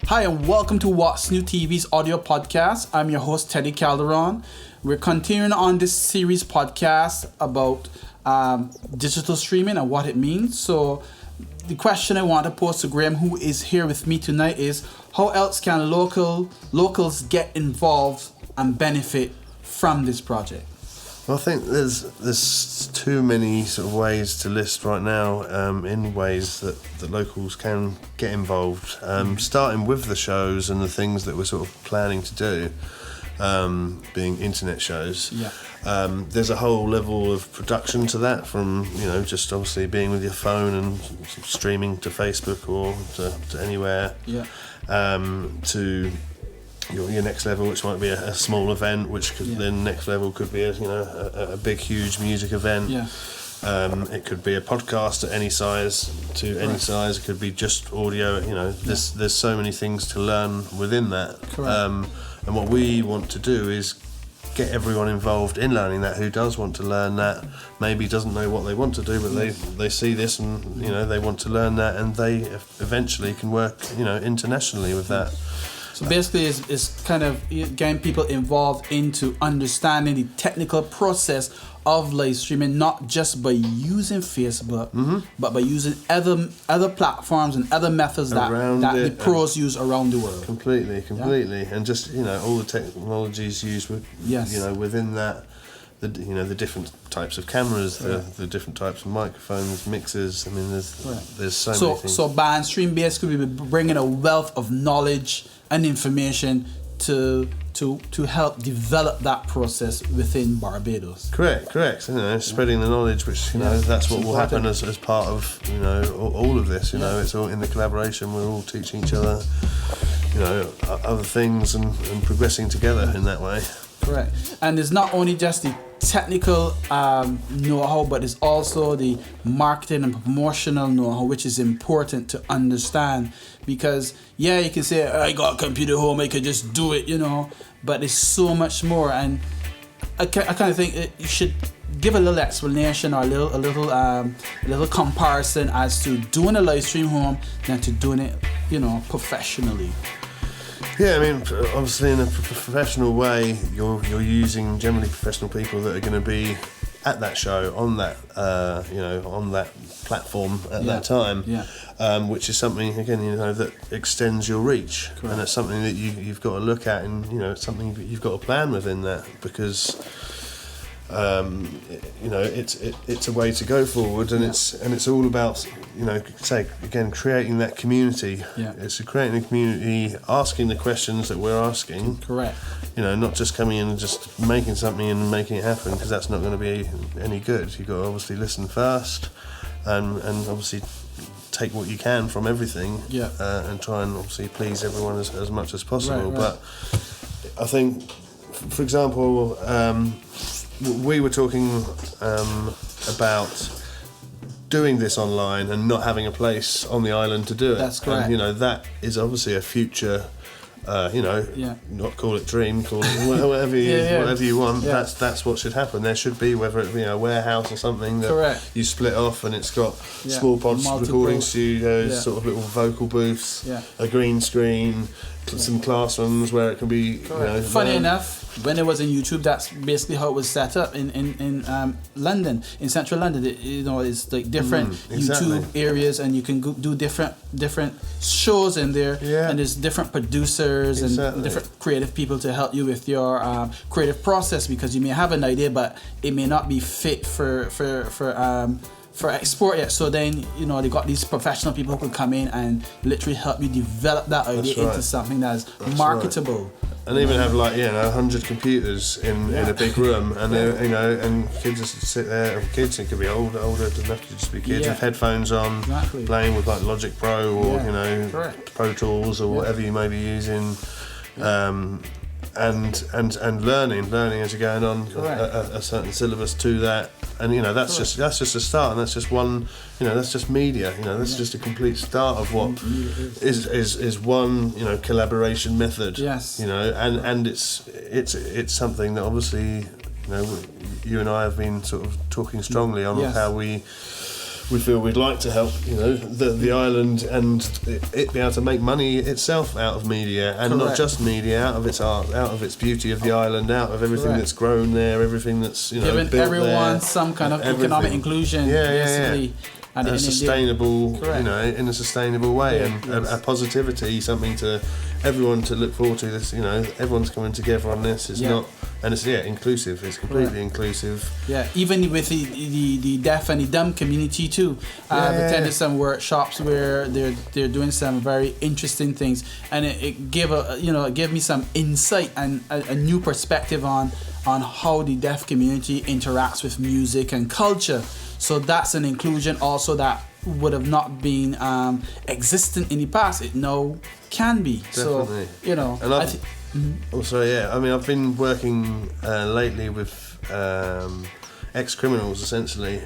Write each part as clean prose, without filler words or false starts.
Hi and welcome to What's New TV's audio podcast. I'm your host Teddy Calderon. We're continuing on this series podcast about digital streaming and what it means. So the question I want to pose to Graham, who is here with me tonight, is how else can locals get involved and benefit from this project? Well, I think there's too many sort of ways to list right now in ways that locals can get involved, starting with the shows and the things that we're sort of planning to do, being internet shows. Yeah. There's a whole level of production to that, from just obviously being with your phone and streaming to Facebook or to anywhere. Yeah. To your next level, which might be a small event, which could then next level could be a big huge music event. Yeah. It could be a podcast at any size to any size. It could be just audio. There's so many things to learn within that. Correct. And what we want to do is get everyone involved in learning that, who does want to learn that, maybe doesn't know what they want to do, but they see this and they want to learn that, and they eventually can work internationally with that. So basically, it's kind of getting people involved into understanding the technical process of live streaming, not just by using Facebook, but by using other platforms and other methods that the pros use around the world. Completely, and just all the technologies used with within that. The different types of cameras, the different types of microphones, mixers. I mean, there's so many things. So Band Stream basically will be bringing a wealth of knowledge and information to help develop that process within Barbados. Correct. Spreading the knowledge, which that's what will happen as part of all of this. It's all in the collaboration. We're all teaching each other other things and progressing together in that way. Correct. And it's not only just the technical know-how, but it's also the marketing and promotional know-how, which is important to understand, because you can say, I got a computer home, I could just do it, but it's so much more. And I kind of think you should give a little explanation or a little comparison as to doing a live stream home than to doing it professionally. Yeah, I mean, obviously in a professional way, you're using generally professional people that are going to be at that show, on that on that platform at that time, which is something again that extends your reach. Correct. And it's something that you've got to look at, and it's something that you've got to plan within that, because it's a way to go forward, and it's all about creating that community. It's creating a community, asking the questions that we're asking. Correct. Not just coming in and just making something and making it happen, because that's not going to be any good. You've got to obviously listen first, and obviously take what you can from everything, and try and obviously please everyone as much as possible. Right. But I think, for example, we were talking about doing this online and not having a place on the island to do it. That's correct. And, that is obviously a future, not call it dream, call it whatever you want. Yeah. That's what should happen. There should be, whether it be a warehouse or something that you split off, and it's got small pods, recording studios, sort of little vocal booths, a green screen, some classrooms where it can be. Funny enough, when it was in YouTube, that's basically how it was set up in London, in central London. It's like different YouTube areas, and you can do different shows in there, and there's different producers and different creative people to help you with your creative process, because you may have an idea, but it may not be fit for export yet. So then they got these professional people who can come in and literally help you develop that idea into something that's marketable. Right. And even have 100 computers in a big room, and and kids just sit there. Kids, it could be older. It doesn't have to just be kids with headphones on, playing with Logic Pro or Pro Tools or whatever you may be using. And learning as you're going on a certain syllabus to that, and that's just a start, and that's just one, that's just media, that's just a complete start of what is one collaboration method. And it's something that obviously you and I have been sort of talking strongly on how we we feel we'd like to help, the island and it be able to make money itself out of media, and not just media, out of its art, out of its beauty of the island, out of everything that's grown there, everything that's giving built everyone there, some kind of economic inclusion, basically. And a sustainable, in a sustainable way, and a positivity, something to everyone to look forward to. This, everyone's coming together on this. It's not, and it's inclusive. It's completely inclusive. Yeah, even with the deaf and the dumb community too. I've attended some workshops where they're doing some very interesting things, and it gave me some insight and a new perspective on how the deaf community interacts with music and culture. So that's an inclusion also that would have not been existent in the past. It now can be. Definitely. So, and I've been working lately with ex-criminals, essentially.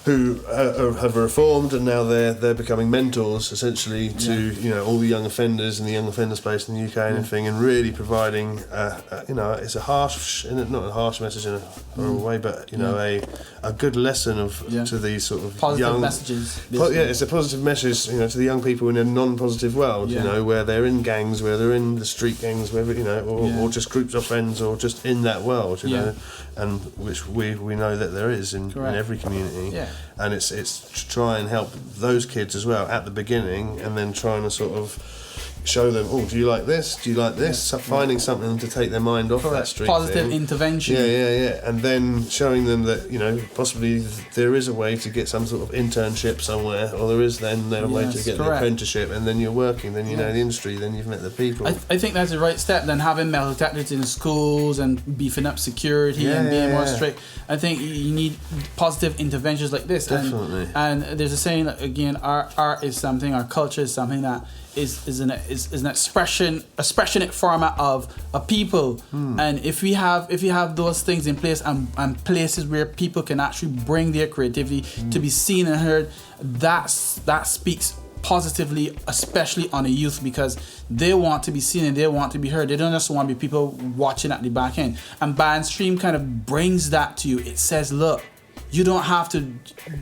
Who have reformed, and now they're becoming mentors, essentially, to all the young offenders in the young offender space in the UK and everything, and really providing it's a harsh, not a harsh message in a horrible way, but a good lesson to these sort of positive young messages. It's a positive message, to the young people in a non-positive world, where they're in gangs, where they're in the street gangs, wherever, or just groups of friends, or just in that world, and which we know that there is in every community. And it's to try and help those kids as well at the beginning, and then trying to sort of show them, do you like this? Do you like this? So finding something to take their mind off that street positive thing. Intervention. And then showing them that, possibly there is a way to get some sort of internship somewhere, or there is then a way to get the apprenticeship, and then you're working, then you know the industry, then you've met the people. I think that's the right step, then having metal detectors in schools and beefing up security and being more strict. I think you need positive interventions like this. Definitely. And there's a saying that, again, our art is something, our culture is something that is an expressionate format of a people, and if we have those things in place and places where people can actually bring their creativity to be seen and heard, that speaks positively, especially on the youth, because they want to be seen and they want to be heard. They don't just want to be people watching at the back end, and Bandstream kind of brings that to you. It says, look, you don't have to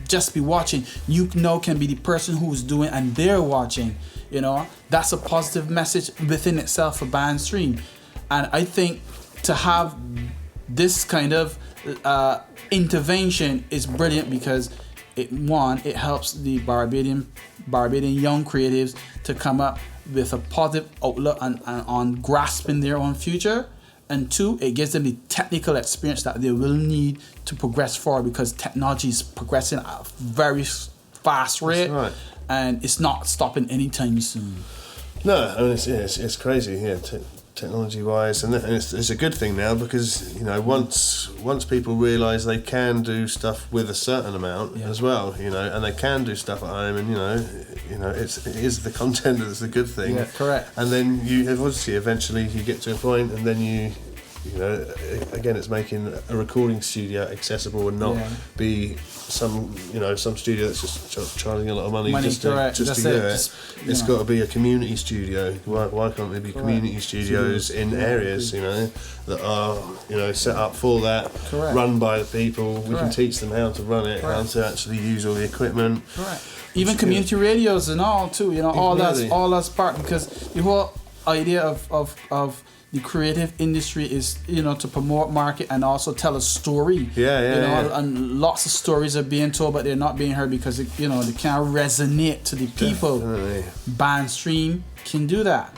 just be watching. You now can be the person who's doing and they're watching. That's a positive message within itself for Bandstream. And I think to have this kind of intervention is brilliant, because it helps the Barbadian young creatives to come up with a positive outlook on grasping their own future. And two, it gives them the technical experience that they will need to progress forward, because technology is progressing at a very fast rate. That's right. And it's not stopping anytime soon. No, I mean, it's crazy, technology-wise, and it's a good thing now, because once people realise they can do stuff with a certain amount as well, and they can do stuff at home, and it is the content that's the good thing. Yeah, correct. And then you obviously eventually you get to a point, and then you again, it's making a recording studio accessible and not be some studio that's just charging a lot of money just to do it. It's got to be a community studio. Why can't there be community studios in areas that are set up for that, run by the people? We can teach them how to run it, how to actually use all the equipment. Even community radios and all too. All that's part, because the whole idea of the creative industry is, to promote, market, and also tell a story. And lots of stories are being told, but they're not being heard because they can't resonate to the people. Definitely. Bandstream can do that.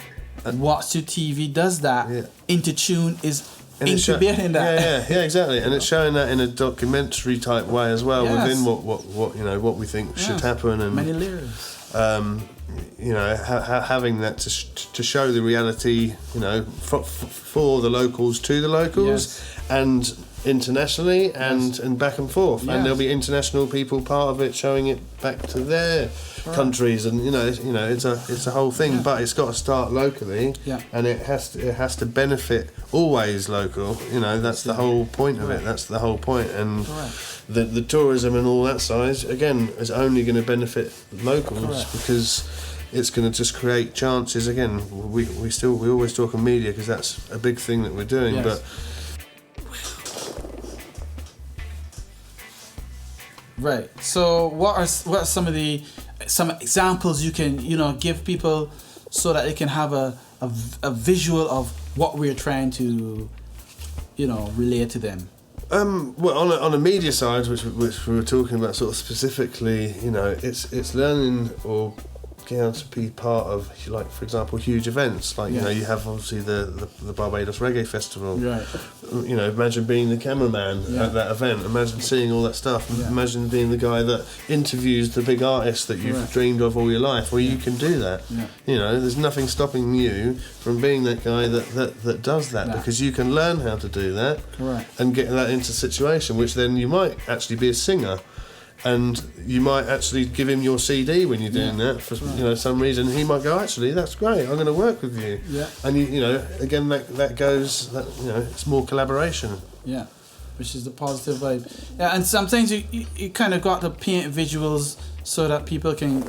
Watch Your TV does that. Intertune is incubating that. Yeah, exactly. And it's showing that in a documentary type way as well, within what we think should happen, and many layers. Having that to show the reality, for the locals to the locals, and internationally, and back and forth, and there'll be international people part of it showing it back to their countries, and it's a whole thing, but it's got to start locally, and it has to benefit always local. That's the whole point of it. That's the whole point, and the tourism and all that side again is only going to benefit locals, because it's going to just create chances. Again, we always talk on media, because that's a big thing that we're doing, but Right. So what are some examples you can give people so that they can have a visual of what we're trying to relate to them? Well, on a media side, which we were talking about sort of specifically, it's learning or getting able to be part of, like, for example, huge events. Like, you have obviously the Barbados Reggae Festival. Right. Imagine being the cameraman at that event. Imagine seeing all that stuff. Yeah. Imagine being the guy that interviews the big artist that you've dreamed of all your life. Well, you can do that. Yeah. There's nothing stopping you from being that guy that does that, because you can learn how to do that. Correct. And get that into a situation which then you might actually be a singer. And you might actually give him your CD when you're doing that for some reason. He might go, actually, that's great. I'm going to work with you. Yeah. And again, that goes. It's more collaboration. Yeah, which is the positive vibe. Yeah, and sometimes you kind of got to paint visuals so that people can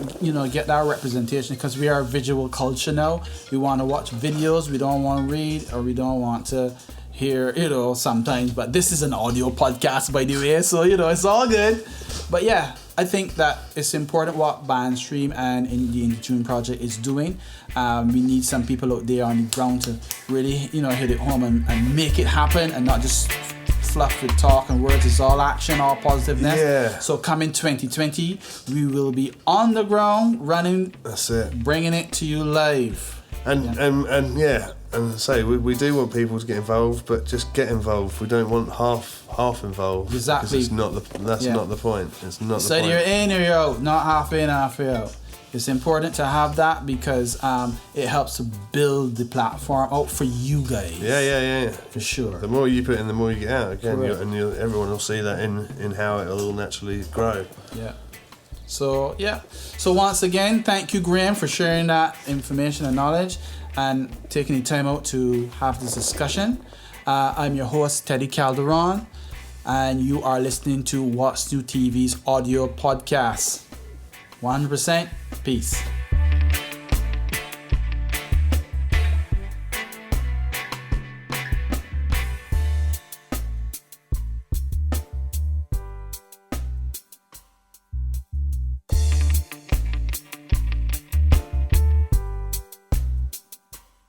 get that representation, because we are a visual culture now. We want to watch videos. We don't want to read, or we don't want to hear, sometimes. But this is an audio podcast, by the way, so it's all good. But yeah, I think that it's important what Bandstream and the Indie Tune Project is doing. We need some people out there on the ground to really, hit it home and make it happen, and not just fluff with talk and words. It's all action, all positiveness. Yeah. So coming 2020, we will be on the ground running. That's it. Bringing it to you live. And say we do want people to get involved, but just get involved. We don't want half involved. Exactly. Because not the point. It's not the point. So you're in or you're out, not half in, half out. It's important to have that because it helps to build the platform out for you guys. Yeah. For sure. The more you put in, the more you get out. Again, everyone will see that in how it will all naturally grow. Yeah. So once again, thank you, Graham, for sharing that information and knowledge and taking the time out to have this discussion. I'm your host, Teddy Calderon, and you are listening to What's New TV's audio podcast. 100%. Peace.